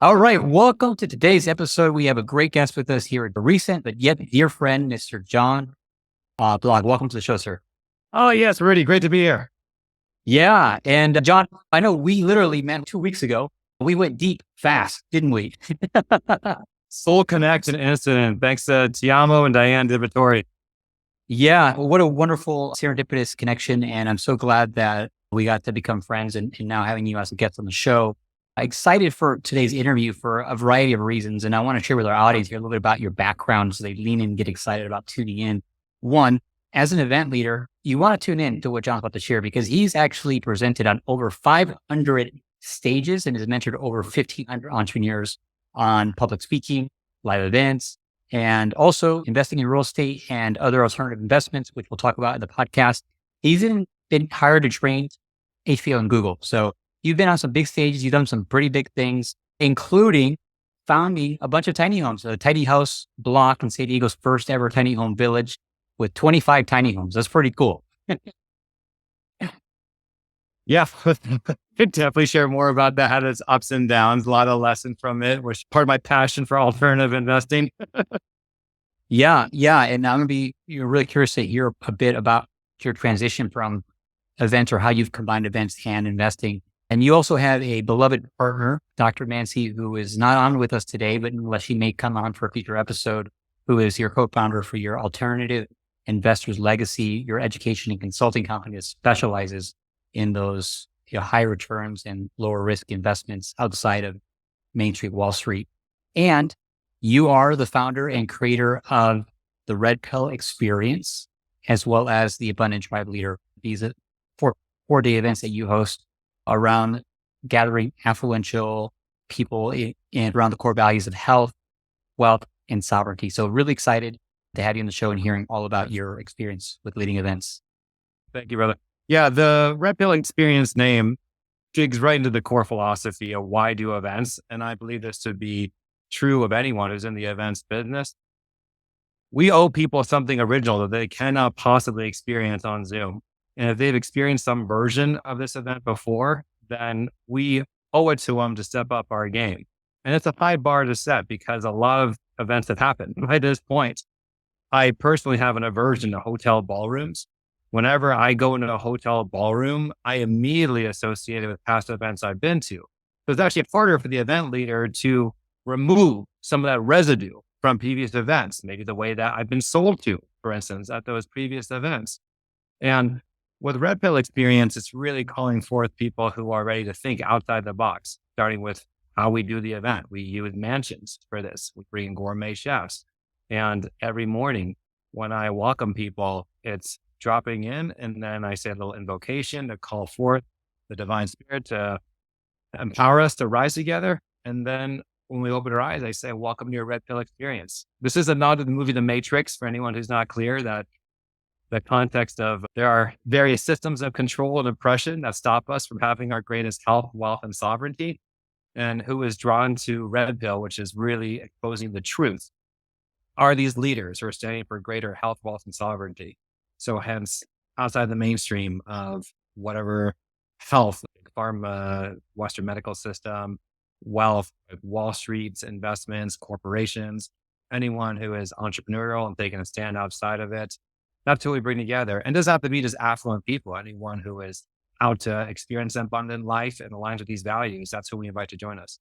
All right. Welcome to today's episode. We have a great guest with us here, a recent but yet dear friend, Mr. Jon Block. Welcome to the show, sir. Oh, yes, Rudy. Great to be here. Yeah. And John, I know we literally met 2 weeks ago. We went deep fast, didn't we? Soul Connection incident. Thanks to Tiamo and Diane Divitori. Yeah. What a wonderful serendipitous connection. And I'm so glad that we got to become friends and now having you as a guest on the show. Excited for today's interview for a variety of reasons. And I want to share with our audience here a little bit about your background so they lean in and get excited about tuning in. One, as an event leader, you want to tune in to what John's about to share because he's actually presented on over 500 stages and has mentored over 1,500 entrepreneurs on public speaking, live events, and also investing in real estate and other alternative investments, which we'll talk about in the podcast. He's even been hired to train HBO and Google. So you've been on some big stages. You've done some pretty big things, including founding a bunch of tiny homes, a tiny house block in San Diego's first ever tiny home village with 25 tiny homes. That's pretty cool. Yeah, could definitely share more about that, had its ups and downs, a lot of lessons from it, which is part of my passion for alternative investing. Yeah. And I'm going to be really curious to hear a bit about your transition from events or how you've combined events and investing. And you also have a beloved partner, Dr. Mancy, who is not on with us today, but unless she may come on for a future episode, who is your co-founder for your alternative investors legacy, your education and consulting company that specializes in those high returns and lower risk investments outside of Main Street, Wall Street. And you are the founder and creator of the Red Pill Experience, as well as the Abundant Tribe Leader. These are four-day events that you host around gathering affluential people and around the core values of health, wealth, and sovereignty. So really excited to have you on the show and hearing all about your experience with leading events. Thank you, brother. Yeah, the Red Pill Experience name digs right into the core philosophy of why do events. And I believe this to be true of anyone who's in the events business. We owe people something original that they cannot possibly experience on Zoom. And if they've experienced some version of this event before, then we owe it to them to step up our game. And it's a high bar to set because a lot of events have happened by this point. I personally have an aversion to hotel ballrooms. Whenever I go into a hotel ballroom, I immediately associate it with past events I've been to. So it's actually harder for the event leader to remove some of that residue from previous events, maybe the way that I've been sold to, for instance, at those previous events. And with Red Pill Experience, it's really calling forth people who are ready to think outside the box, starting with how we do the event. We use mansions for this. We bring in gourmet chefs. And every morning when I welcome people, it's dropping in, and then I say a little invocation to call forth the divine spirit to empower us to rise together. And then when we open our eyes, I say, welcome to your Red Pill Experience. This is a nod to the movie The Matrix for anyone who's not clear, that the context of there are various systems of control and oppression that stop us from having our greatest health, wealth, and sovereignty. And who is drawn to Red Pill, which is really exposing the truth, are these leaders who are standing for greater health, wealth, and sovereignty. So hence, outside the mainstream of whatever health, like pharma, Western medical system, wealth, like Wall Street's investments, corporations, anyone who is entrepreneurial and taking a stand outside of it, that's who we bring together. And it doesn't have to be just affluent people. Anyone who is out to experience an abundant life and aligns with these values, that's who we invite to join us.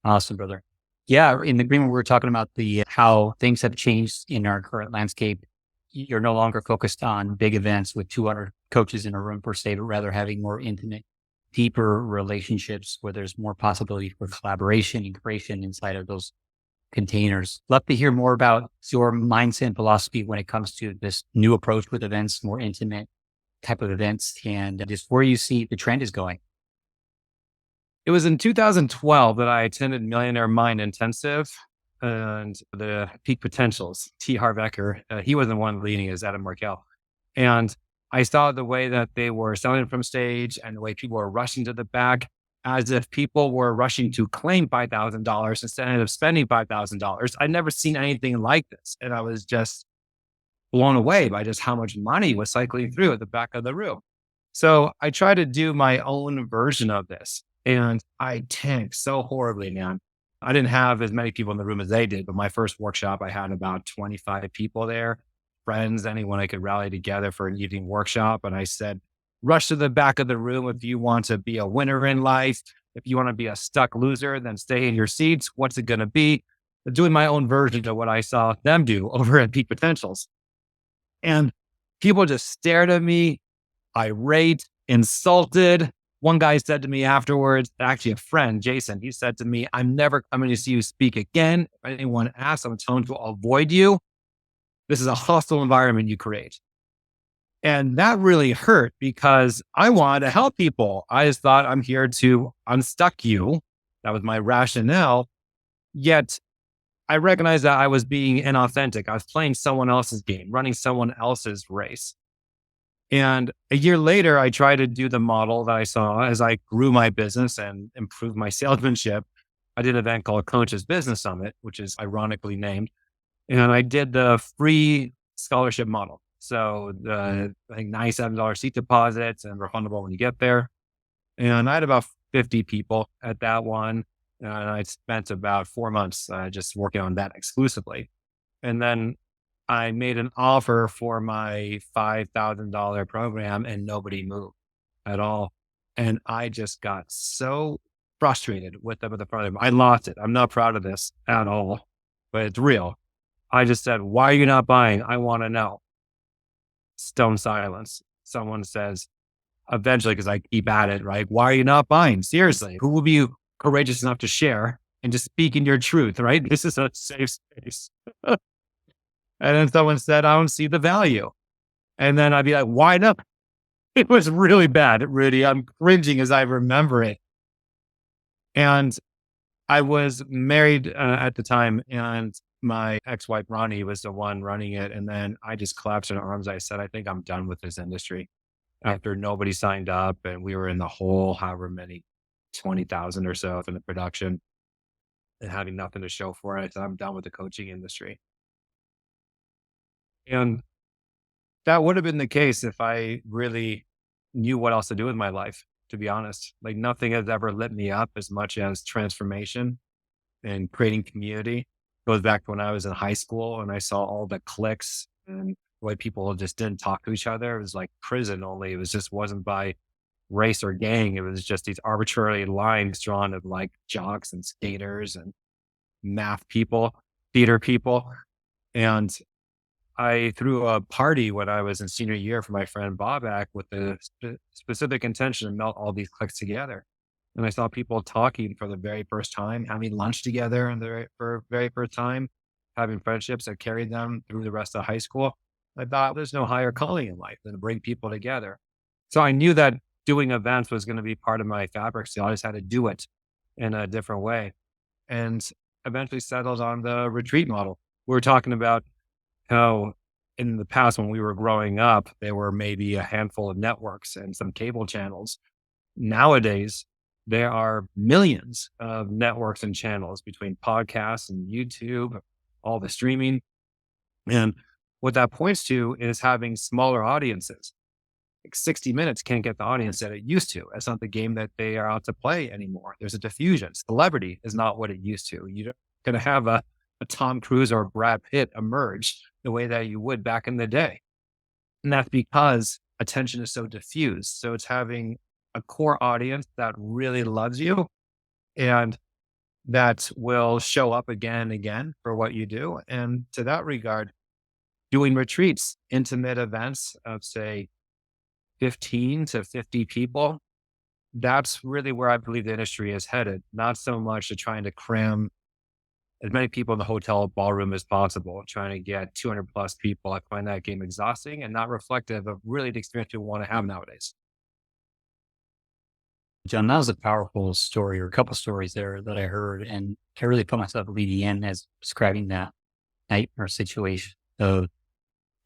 Awesome, brother. Yeah, in the agreement, we were talking about how things have changed in our current landscape. You're no longer focused on big events with 200 coaches in a room per se, but rather having more intimate, deeper relationships where there's more possibility for collaboration and creation inside of those containers. Love to hear more about your mindset and philosophy when it comes to this new approach with events, more intimate type of events, and just where you see the trend is going. It was in 2012 that I attended Millionaire Mind Intensive and the Peak Potentials. T. Harv Eker, he wasn't one leading, as Adam Markell. And I saw the way that they were selling from stage and the way people were rushing to the back, as if people were rushing to claim $5,000 instead of spending $5,000. I'd never seen anything like this. And I was just blown away by just how much money was cycling through at the back of the room. So I tried to do my own version of this. And I tanked so horribly, man. I didn't have as many people in the room as they did, but my first workshop, I had about 25 people there, friends, anyone I could rally together for an evening workshop. And I said, rush to the back of the room if you want to be a winner in life. If you want to be a stuck loser, then stay in your seats. What's it going to be? Doing my own version of what I saw them do over at Peak Potentials. And people just stared at me, irate, insulted. One guy said to me afterwards, actually a friend, Jason, he said to me, I'm never coming to see you speak again. If anyone asks, I'm telling to avoid you. This is a hostile environment you create. And that really hurt because I wanted to help people. I just thought I'm here to unstuck you. That was my rationale. Yet I recognized that I was being inauthentic. I was playing someone else's game, running someone else's race. And a year later, I tried to do the model that I saw as I grew my business and improved my salesmanship. I did an event called Coaches Business Summit, which is ironically named. And I did the free scholarship model. So I think $97 seat deposits and refundable when you get there. And I had about 50 people at that one. And I spent about 4 months just working on that exclusively. And then I made an offer for my $5,000 program and nobody moved at all. And I just got so frustrated with them at the program. I lost it. I'm not proud of this at all, but it's real. I just said, why are you not buying? I want to know. Stone silence. Someone says, eventually, because I keep at it, right? Why are you not buying? Seriously, who will be courageous enough to share and just speak in your truth, right? This is a safe space. And then someone said, I don't see the value. And then I'd be like, why not? It was really bad. I'm cringing as I remember it. And I was married at the time, and my ex-wife, Ronnie, was the one running it. And then I just collapsed in her arms. I said, I think I'm done with this industry. After nobody signed up and we were in the hole, however many, 20,000 or so in the production and having nothing to show for it. I said, I'm done with the coaching industry. And that would have been the case if I really knew what else to do with my life, to be honest. Like nothing has ever lit me up as much as transformation and creating community. Goes back to when I was in high school and I saw all the cliques and the way people just didn't talk to each other. It was like prison only. It was just wasn't by race or gang. It was just these arbitrary lines drawn of like jocks and skaters and math people, theater people. And I threw a party when I was in senior year for my friend Bobak with the specific intention to melt all these cliques together. And I saw people talking for the very first time, having lunch together and for very first time, having friendships that carried them through the rest of high school. I thought there's no higher calling in life than to bring people together. So I knew that doing events was going to be part of my fabric. So I just had to do it in a different way and eventually settled on the retreat model. We were talking about how in the past, when we were growing up, there were maybe a handful of networks and some cable channels. Nowadays, there are millions of networks and channels between podcasts and YouTube, all the streaming. And what that points to is having smaller audiences. Like 60 Minutes can't get the audience that it used to. That's not the game that they are out to play anymore. There's a diffusion. Celebrity is not what it used to. You're going to have a Tom Cruise or a Brad Pitt emerge the way that you would back in the day. And that's because attention is so diffused. So it's having a core audience that really loves you and that will show up again and again for what you do. And to that regard, doing retreats, intimate events of say 15 to 50 people, that's really where I believe the industry is headed. Not so much to trying to cram as many people in the hotel ballroom as possible, trying to get 200 plus people. I find that game exhausting and not reflective of really the experience people want to have nowadays. John, that was a powerful story or a couple stories there that I heard. And I really put myself leading in as describing that nightmare situation of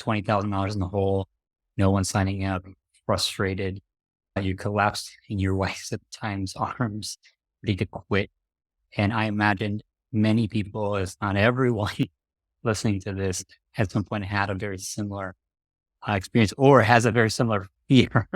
$20,000 in the hole, no one signing up, frustrated. You collapsed in your wife's at times arms, ready to quit. And I imagined many people, if not everyone listening to this, at some point had a very similar experience or has a very similar fear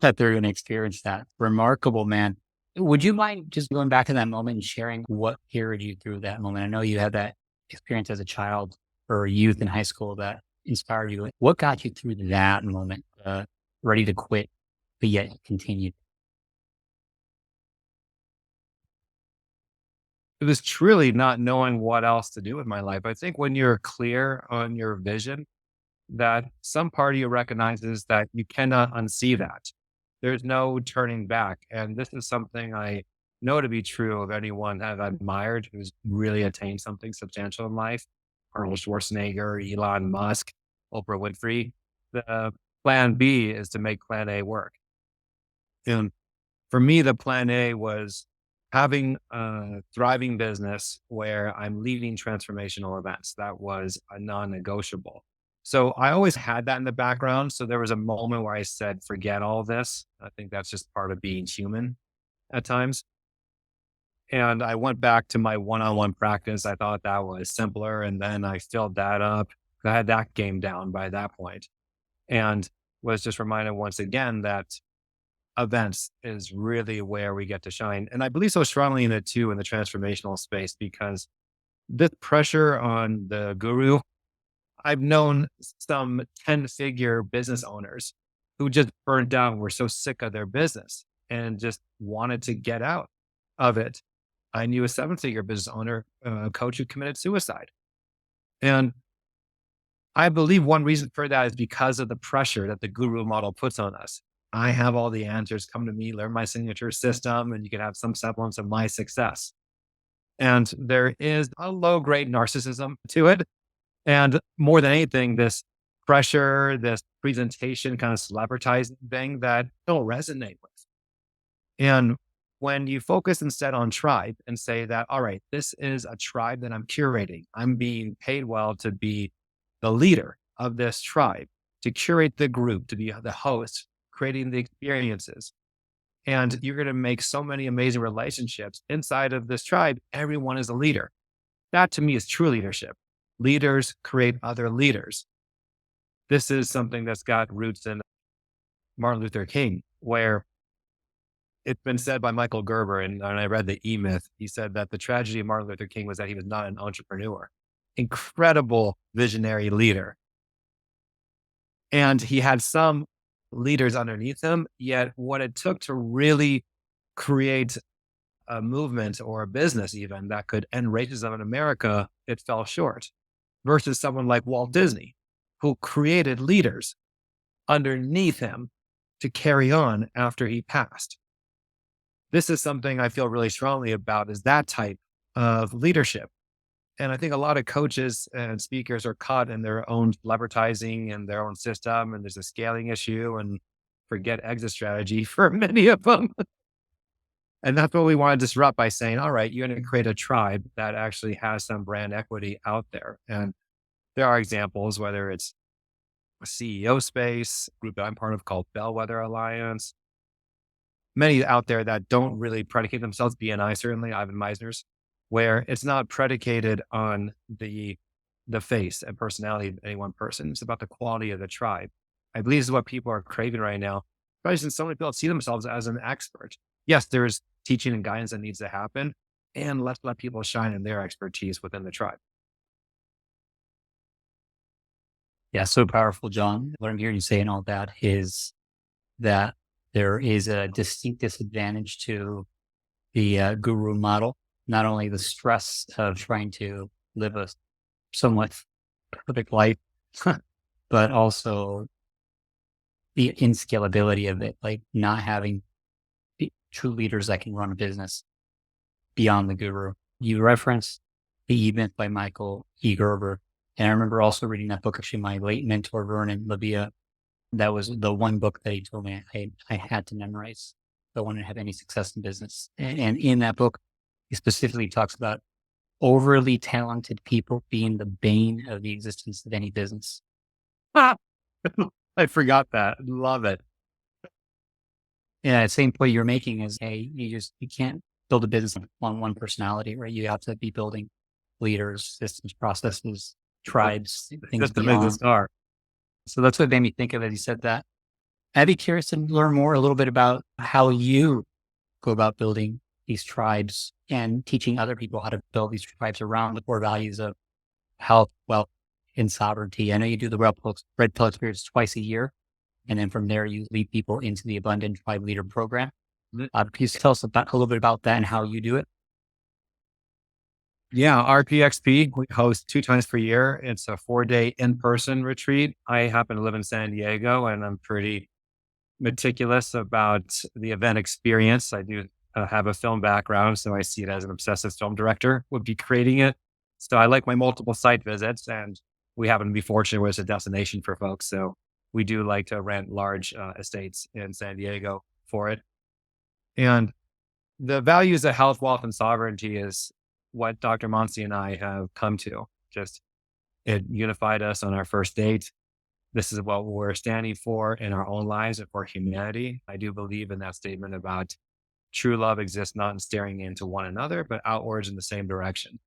that they're going to experience that. Remarkable, man. Would you mind just going back to that moment and sharing what carried you through that moment? I know you had that experience as a child or a youth in high school that inspired you. What got you through that moment, ready to quit, but yet continued? It was truly not knowing what else to do with my life. I think when you're clear on your vision, that some part of you recognizes that you cannot unsee that. There's no turning back. And this is something I know to be true of anyone I've admired who's really attained something substantial in life. Arnold Schwarzenegger, Elon Musk, Oprah Winfrey. The plan B is to make plan A work. And for me, the plan A was having a thriving business where I'm leading transformational events. That was a non negotiable. So I always had that in the background. So there was a moment where I said, forget all this. I think that's just part of being human at times. And I went back to my one on one practice. I thought that was simpler. And then I filled that up. I had that game down by that point and was just reminded once again that events is really where we get to shine. And I believe so strongly in it too in the transformational space because this pressure on the guru, I've known some 10-figure business owners who just burned down, were so sick of their business and just wanted to get out of it. I knew a 7-figure business owner, coach who committed suicide. And I believe one reason for that is because of the pressure that the guru model puts on us. I have all the answers. Come to me, learn my signature system, and you can have some semblance of my success. And there is a low grade narcissism to it. And more than anything, this pressure, this presentation kind of celebritizing thing that don't resonate with. And when you focus instead on tribe and say that, all right, this is a tribe that I'm curating, I'm being paid well to be the leader of this tribe, to curate the group, to be the host, creating the experiences. And you're going to make so many amazing relationships inside of this tribe. Everyone is a leader. That to me is true leadership. Leaders create other leaders. This is something that's got roots in Martin Luther King, where it's been said by Michael Gerber, and I read the E Myth. He said that the tragedy of Martin Luther King was that he was not an entrepreneur. Incredible visionary leader. And he had some leaders underneath him, yet what it took to really create a movement or a business even that could end racism in America, it fell short. Versus someone like Walt Disney, who created leaders underneath him to carry on after he passed. This is something I feel really strongly about is that type of leadership. And I think a lot of coaches and speakers are caught in their own advertising and their own system. And there's a scaling issue and forget exit strategy for many of them. And that's what we want to disrupt by saying, all right, you're going to create a tribe that actually has some brand equity out there. And there are examples, whether it's a CEO space, a group that I'm part of called Bellwether Alliance, many out there that don't really predicate themselves, BNI certainly, Ivan Meisner's, where it's not predicated on the face and personality of any one person. It's about the quality of the tribe. I believe this is what people are craving right now, especially since so many people see themselves as an expert. Yes, there's teaching and guidance that needs to happen, and let's let people shine in their expertise within the tribe. Yeah, so powerful, John. What I'm hearing you saying all that is that there is a distinct disadvantage to the guru model. Not only the stress of trying to live a somewhat perfect life, but also the inscalability of it, like not having true leaders that can run a business beyond the guru. You referenced The E-Myth by Michael E. Gerber. And I remember also reading that book, actually, my late mentor, Vernon Labia. That was the one book that he told me I had to memorize if I wanted to have any success in business. And in that book, he specifically talks about overly talented people being the bane of the existence of any business. I forgot that. Love it. Yeah, the same point you're making is, hey, you can't build a business on one personality, right? You have to be building leaders, systems, processes, tribes, things Just to make the beyond. star. So that's what made me think of it. He said that. I'd be curious to learn more a little bit about how you go about building these tribes and teaching other people how to build these tribes around the core values of health, wealth, and sovereignty. I know you do the red pill experience twice a year. And then from there, you lead people into the Abundant Tribe Leader Program. Can you tell us a little bit about that and how you do it? Yeah, RPXP, we host 2 times per year. It's a 4-day in-person retreat. I happen to live in San Diego and I'm pretty meticulous about the event experience. I do have a film background, so I see it as an obsessive film director would be creating it. So I like my multiple site visits, and we happen to be fortunate where it's a destination for folks. So we do like to rent large estates in San Diego for it. And the values of health, wealth, and sovereignty is what Dr. Monsi and I have come to. Just it unified us on our first date. This is what we're standing for in our own lives and for humanity. I do believe in that statement about true love exists not in staring into one another, but outwards in the same direction.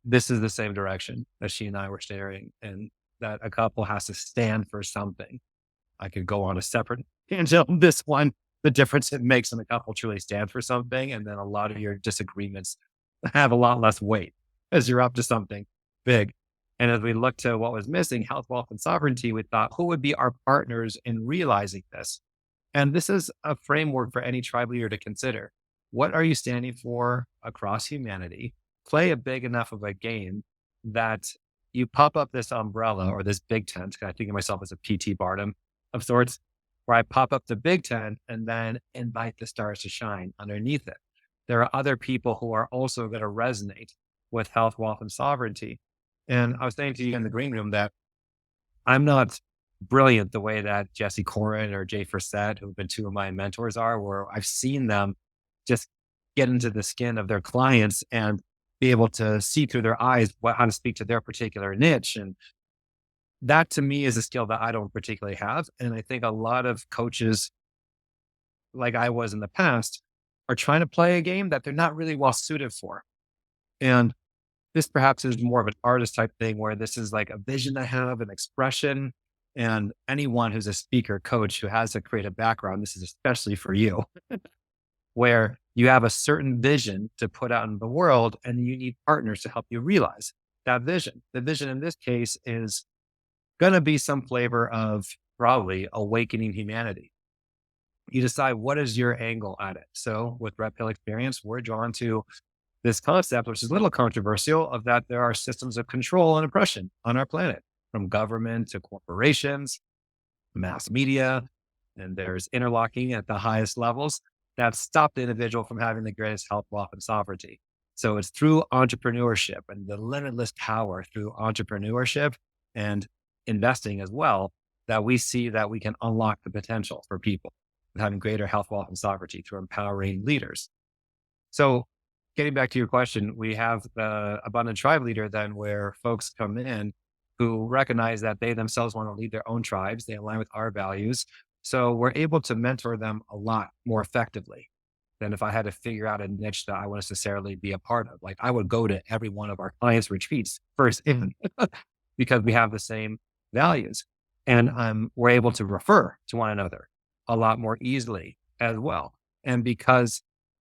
This is the same direction that she and I were staring, and that a couple has to stand for something. I could go on a separate tangent on this one, the difference it makes when a couple truly stand for something, and then a lot of your disagreements have a lot less weight as you're up to something big. And as we looked to what was missing, health, wealth, and sovereignty, we thought, who would be our partners in realizing this? And this is a framework for any tribe leader to consider. What are you standing for across humanity? Play a big enough of a game that you pop up this umbrella or this big tent. I think of myself as a PT Barnum of sorts, where I pop up the big tent and then invite the stars to shine underneath it. There are other people who are also going to resonate with health, wealth, and sovereignty. And I was saying to you in the green room that I'm not brilliant the way that Jesse Corin or Jay Forsett, who've been 2 of my mentors, are, where I've seen them just get into the skin of their clients and be able to see through their eyes how to speak to their particular niche. And that to me is a skill that I don't particularly have. And I think a lot of coaches, like I was in the past, are trying to play a game that they're not really well suited for. And this perhaps is more of an artist type thing where this is like a vision I have, an expression. And anyone who's a speaker coach who has a creative background, this is especially for you, where you have a certain vision to put out in the world and you need partners to help you realize that vision. The vision in this case is going to be some flavor of probably awakening humanity. You decide what is your angle at it. So with Red Pill Experience, we're drawn to this concept, which is a little controversial, of that there are systems of control and oppression on our planet, from government to corporations, mass media, and there's interlocking at the highest levels that stop the individual from having the greatest health, wealth, and sovereignty. So it's through entrepreneurship and the limitless power through entrepreneurship and investing as well that we see that we can unlock the potential for people having greater health, wealth, and sovereignty through empowering leaders. So getting back to your question, we have the Abundant Tribe Leader then where folks come in who recognize that they themselves want to lead their own tribes. They align with our values. So we're able to mentor them a lot more effectively than if I had to figure out a niche that I would necessarily be a part of. Like I would go to every one of our clients' retreats first in because we have the same values. And we're able to refer to one another a lot more easily as well. And because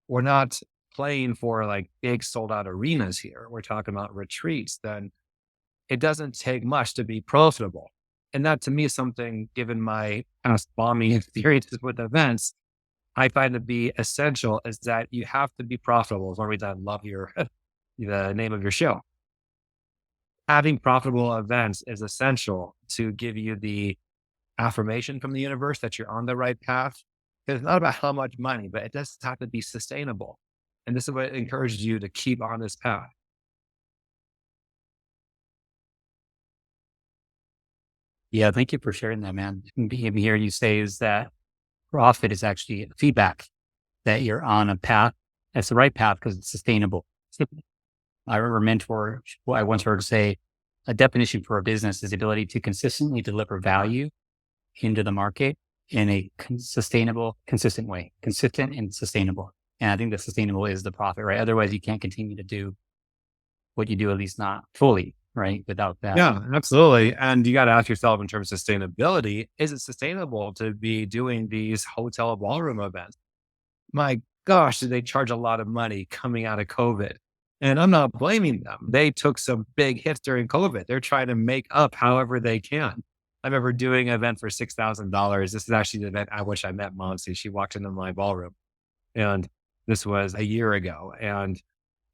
we're not playing for like big sold out arenas here, we're talking about retreats, then it doesn't take much to be profitable. And that to me is something, given my past bombing experiences with events, I find to be essential is that you have to be profitable. Is one reason I love your, the name of your show. Having profitable events is essential to give you the affirmation from the universe that you're on the right path. It's not about how much money, but it does have to be sustainable. And this is what encourages you to keep on this path. Yeah, thank you for sharing that, man. Being here, you say is that profit is actually feedback that you're on a path. That's the right path because it's sustainable. I remember a mentor, who I once heard say, a definition for a business is the ability to consistently deliver value into the market in a sustainable, consistent way, consistent and sustainable. And I think the sustainable is the profit, right? Otherwise, you can't continue to do what you do, at least not fully, right? Without that. Yeah, absolutely. And you got to ask yourself in terms of sustainability, is it sustainable to be doing these hotel ballroom events? My gosh, did they charge a lot of money coming out of COVID? And I'm not blaming them. They took some big hits during COVID. They're trying to make up however they can. I remember doing an event for $6,000. This is actually the event at which I met Monsi. She walked into my ballroom, and this was a year ago. And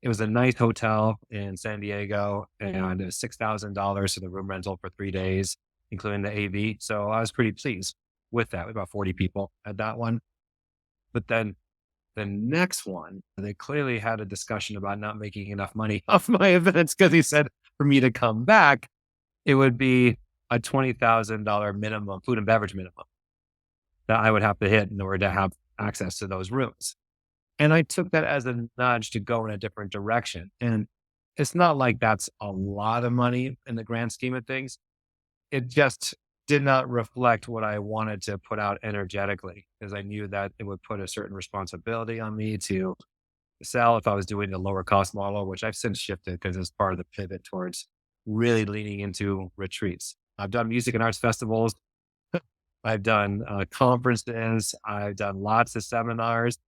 it was a nice hotel in San Diego, and it was $6,000 for the room rental for 3 days, including the AV. So I was pretty pleased with that. We had about 40 people at that one. But then the next one, they clearly had a discussion about not making enough money off my events because he said for me to come back, it would be a $20,000 minimum, food and beverage minimum that I would have to hit in order to have access to those rooms. And I took that as a nudge to go in a different direction. And it's not like that's a lot of money in the grand scheme of things. It just did not reflect what I wanted to put out energetically because I knew that it would put a certain responsibility on me to sell if I was doing the lower cost model, which I've since shifted because it's part of the pivot towards really leaning into retreats. I've done music and arts festivals. I've done conferences. I've done lots of seminars.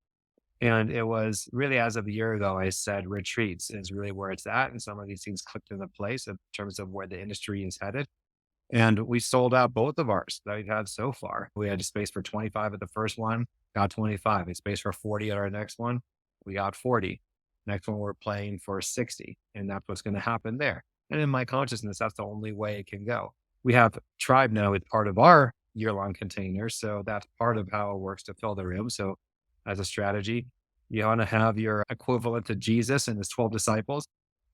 And it was really as of a year ago, I said retreats is really where it's at. And some of these things clicked into place in terms of where the industry is headed. And we sold out both of ours that we've had so far. We had space for 25 at the first one, got 25. We had space for 40 at our next one. We got 40. Next one, we're playing for 60. And that's what's going to happen there. And in my consciousness, that's the only way it can go. We have Tribe now as part of our year-long container. So that's part of how it works to fill the room. So as a strategy, you want to have your equivalent to Jesus and his 12 disciples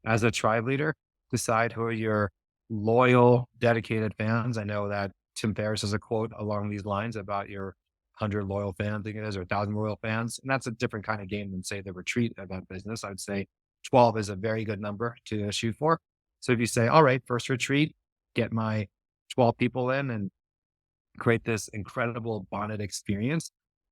as a tribe leader. Decide who are your loyal, dedicated fans. I know that Tim Ferriss has a quote along these lines about your 100 loyal fans, I think it is, or 1,000 loyal fans. And that's a different kind of game than, say, the retreat event business. I would say 12 is a very good number to shoot for. So if you say, all right, first retreat, get my 12 people in and create this incredible bonded experience.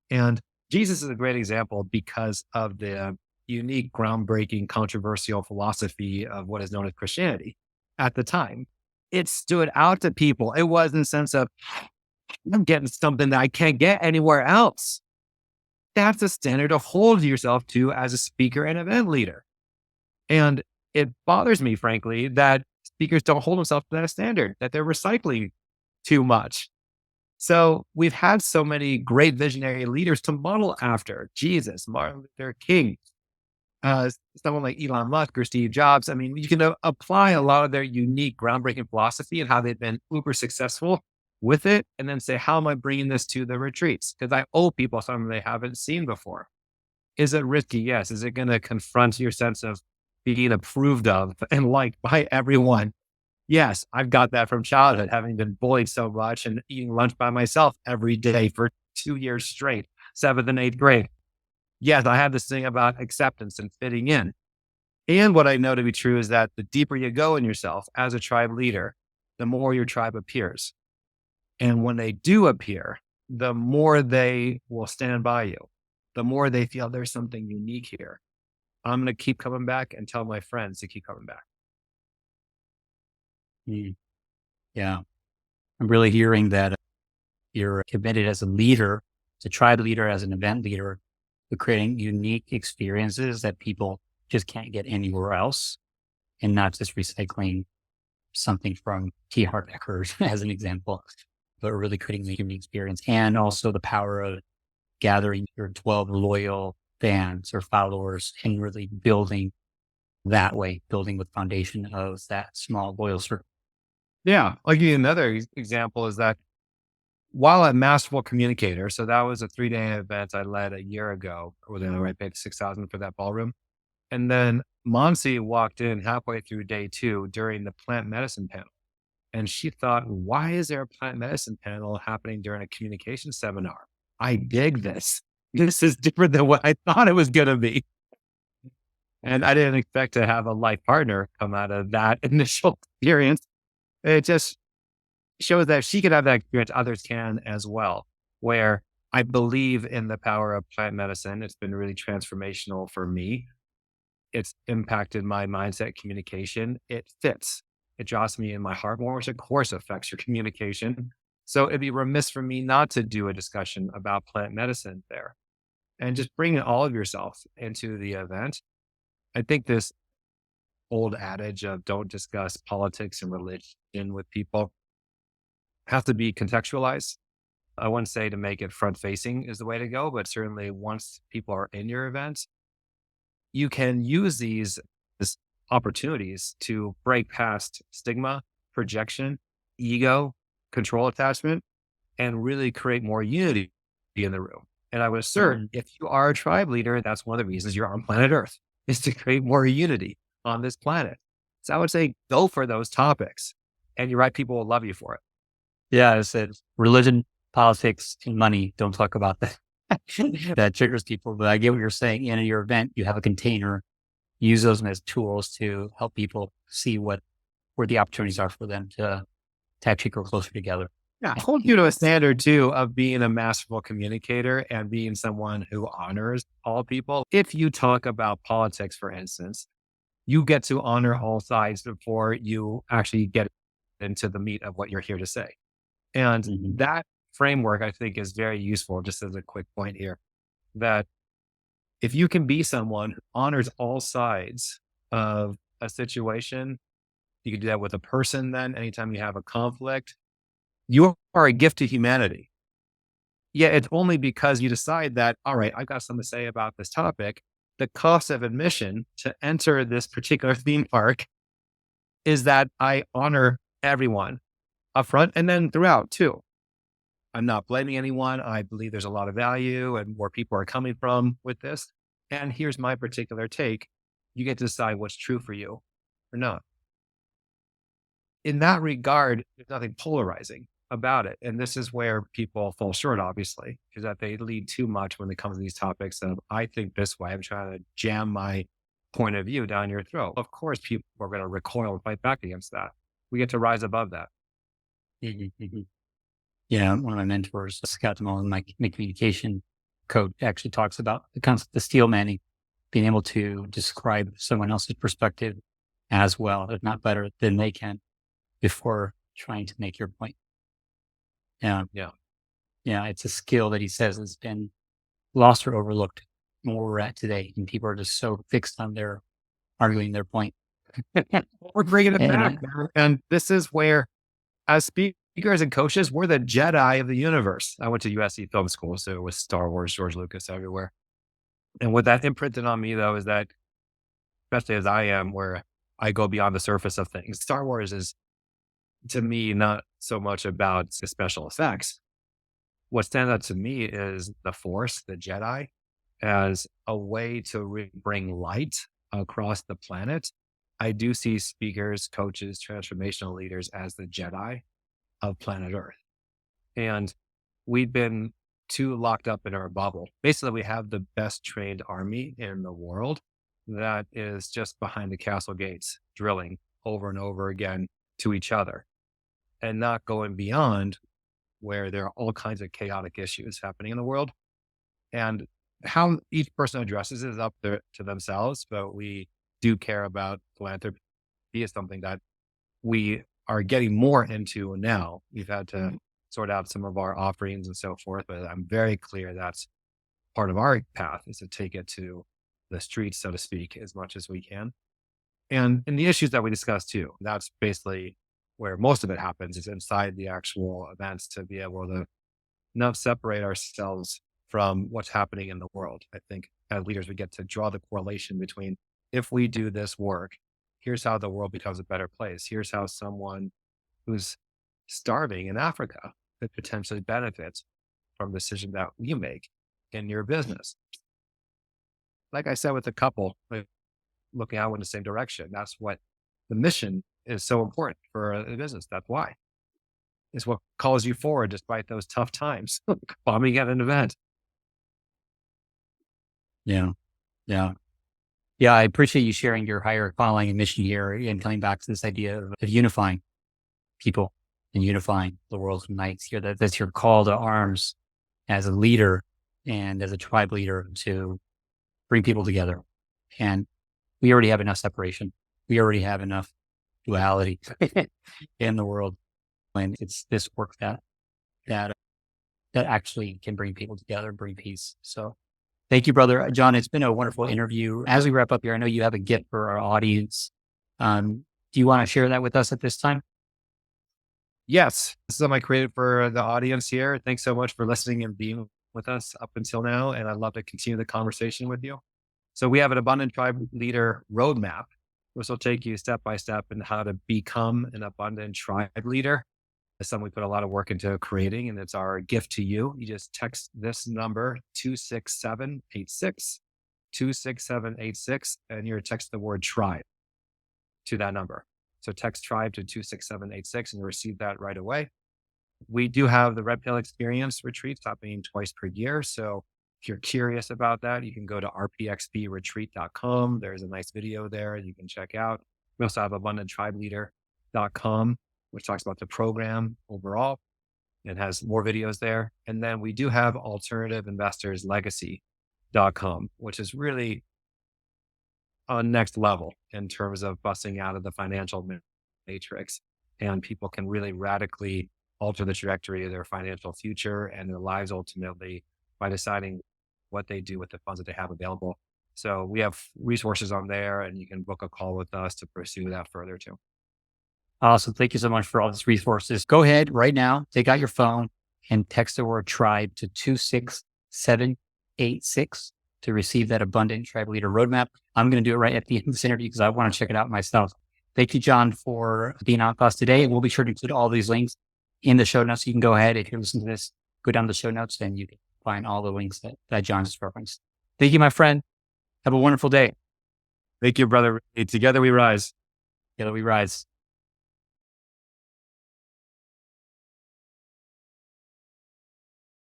And Jesus is a great example because of the unique, groundbreaking, controversial philosophy of what is known as Christianity at the time. It stood out to people. It was in the sense of, I'm getting something that I can't get anywhere else. That's a standard to hold yourself to as a speaker and event leader. And it bothers me, frankly, that speakers don't hold themselves to that standard, that they're recycling too much. So we've had so many great visionary leaders to model after: Jesus, Martin Luther King, someone like Elon Musk or Steve Jobs. I mean, you can apply a lot of their unique, groundbreaking philosophy and how they've been uber successful with it, and then say, how am I bringing this to the retreats? Because I owe people something they haven't seen before. Is it risky? Yes. Is it going to confront your sense of being approved of and liked by everyone? Yes, I've got that from childhood, having been bullied so much and eating lunch by myself every day for 2 years straight, seventh and eighth grade. Yes, I have this thing about acceptance and fitting in. And what I know to be true is that the deeper you go in yourself as a tribe leader, the more your tribe appears. And when they do appear, the more they will stand by you, the more they feel there's something unique here. I'm going to keep coming back and tell my friends to keep coming back. Mm, yeah. I'm really hearing that you're committed as a leader, as a tribe leader, as an event leader, to creating unique experiences that people just can't get anywhere else, and not just recycling something from T. Harv Eker as an example, but really creating a unique experience. And also the power of gathering your 12 loyal fans or followers and really building that way, building with foundation of that small loyal circle. Yeah. I'll give you another example is that while a masterful communicator, so that was a 3-day event I led a year ago, where then I paid 6,000 for that ballroom. And then Monsi walked in halfway through day 2 during the plant medicine panel. And she thought, why is there a plant medicine panel happening during a communication seminar? I dig this. This is different than what I thought it was going to be. And I didn't expect to have a life partner come out of that initial experience. It just shows that if she could have that experience, others can as well. Where I believe in the power of plant medicine. It's been really transformational for me. It's impacted my mindset, communication. It fits. It draws me in my heart more, which of course affects your communication. So it'd be remiss for me not to do a discussion about plant medicine there. and just bring all of yourself into the event. I think this old adage of don't discuss politics and religion with people has to be contextualized. I wouldn't say to make it front facing is the way to go, but certainly once people are in your event, you can use these as opportunities to break past stigma, projection, ego, control attachment, and really create more unity in the room. And I would assert Mhm. if you are a tribe leader, that's one of the reasons you're on planet Earth is to create more unity on this planet. So I would say go for those topics and you're right. People will love you for it. Yeah, I said religion, politics, and money. Don't talk about that. That triggers people. But I get what you're saying. In your event, you have a container. Use those as tools to help people see where the opportunities are for them to actually grow closer together. Yeah, hold you to a standard too of being a masterful communicator and being someone who honors all people. If you talk about politics, for instance, you get to honor all sides before you actually get into the meat of what you're here to say. And Mhm. that framework, I think, is very useful. Just as a quick point here, that if you can be someone who honors all sides of a situation, you can do that with a person. Then anytime you have a conflict, you are a gift to humanity. Yeah, it's only because you decide that, all right, I've got something to say about this topic. The cost of admission to enter this particular theme park is that I honor everyone up front and then throughout too. I'm not blaming anyone. I believe there's a lot of value and where people are coming from with this. And here's my particular take. You get to decide what's true for you or not. In that regard, there's nothing polarizing about it. And this is where people fall short, obviously, is that they lead too much when it comes to these topics of, I think this way, I'm trying to jam my point of view down your throat. Of course, people are going to recoil and fight back against that. We get to rise above that. Mhm, mhm. Yeah, one of my mentors, Scott Damone, my communication coach, actually talks about the concept of steel manning, being able to describe someone else's perspective as well, if not better than they can, before trying to make your point. Yeah, Yeah. yeah, it's a skill that he says has been lost or overlooked where we're at today, and people are just so fixed on their arguing their point. We're bringing it And back, man. And this is where, as speakers and coaches, we're the Jedi of the universe. I went to USC Film School, so it was Star Wars, George Lucas everywhere. And what that imprinted on me, though, is that, especially as I am, where I go beyond the surface of things, Star Wars is, to me, not so much about the special effects. What stands out to me is the Force, the Jedi, as a way to bring light across the planet. I do see speakers, coaches, transformational leaders as the Jedi of planet Earth. And we've been too locked up in our bubble. Basically, we have the best trained army in the world that is just behind the castle gates, drilling over and over again to each other and not going beyond where there are all kinds of chaotic issues happening in the world. And how each person addresses it is up there to themselves, but we do care about philanthropy is something that we are getting more into now. We've had to sort out some of our offerings and so forth, but I'm very clear that's part of our path is to take it to the streets, so to speak, as much as we can. And the issues that we discussed too, that's basically where most of it happens is inside the actual events to be able to not separate ourselves from what's happening in the world. I think as leaders, we get to draw the correlation between if we do this work, here's how the world becomes a better place. Here's how someone who's starving in Africa could potentially benefit from the decision that you make in your business. Like I said, with a couple, like looking out in the same direction, that's what the mission is so important for a business. That's why it's what calls you forward despite those tough times, bombing at an event. yeah, yeah. Yeah, I appreciate you sharing your higher calling and mission here and coming back to this idea of unifying people and unifying the world's nights here. That's your call to arms as a leader and as a tribe leader to bring people together. And we already have enough separation. We already have enough duality in the world. And it's this work that that actually can bring people together, bring peace. So Thank you, brother. John, it's been a wonderful interview. As we wrap up here, I know you have a gift for our audience. Do you want to share that with us at this time? Yes, this is something I created for the audience here. Thanks so much for listening and being with us up until now. And I'd love to continue the conversation with you. So we have an abundant tribe leader roadmap, which will take you step by step in how to become an abundant tribe leader. It's something we put a lot of work into creating, and it's our gift to you. You just text this number 26786, 26786, and you're text the word tribe to that number. So text tribe to 26786 and you'll receive that right away. We do have the Red Pill Experience retreats happening twice per year. So if you're curious about that, you can go to rpxbretreat.com. There's a nice video there you can check out. We also have abundanttribeleader.com, which talks about the program overall. It has more videos there. And then we do have alternativeinvestorslegacy.com, which is really on next level in terms of busting out of the financial matrix. And people can really radically alter the trajectory of their financial future and their lives ultimately by deciding what they do with the funds that they have available. So we have resources on there and you can book a call with us to pursue that further too. Awesome. Thank you so much for all these resources. Go ahead right now, take out your phone and text the word tribe to 26786 to receive that abundant tribe leader roadmap. I'm going to do it right at the end of this interview because I want to check it out myself. Thank you, John, for being on with us today. We'll be sure to include all these links in the show notes. You can go ahead, if you're listening to this, go down the show notes and you can find all the links that John has referenced. Thank you, my friend. Have a wonderful day. Thank you, brother. Together we rise. Together we rise.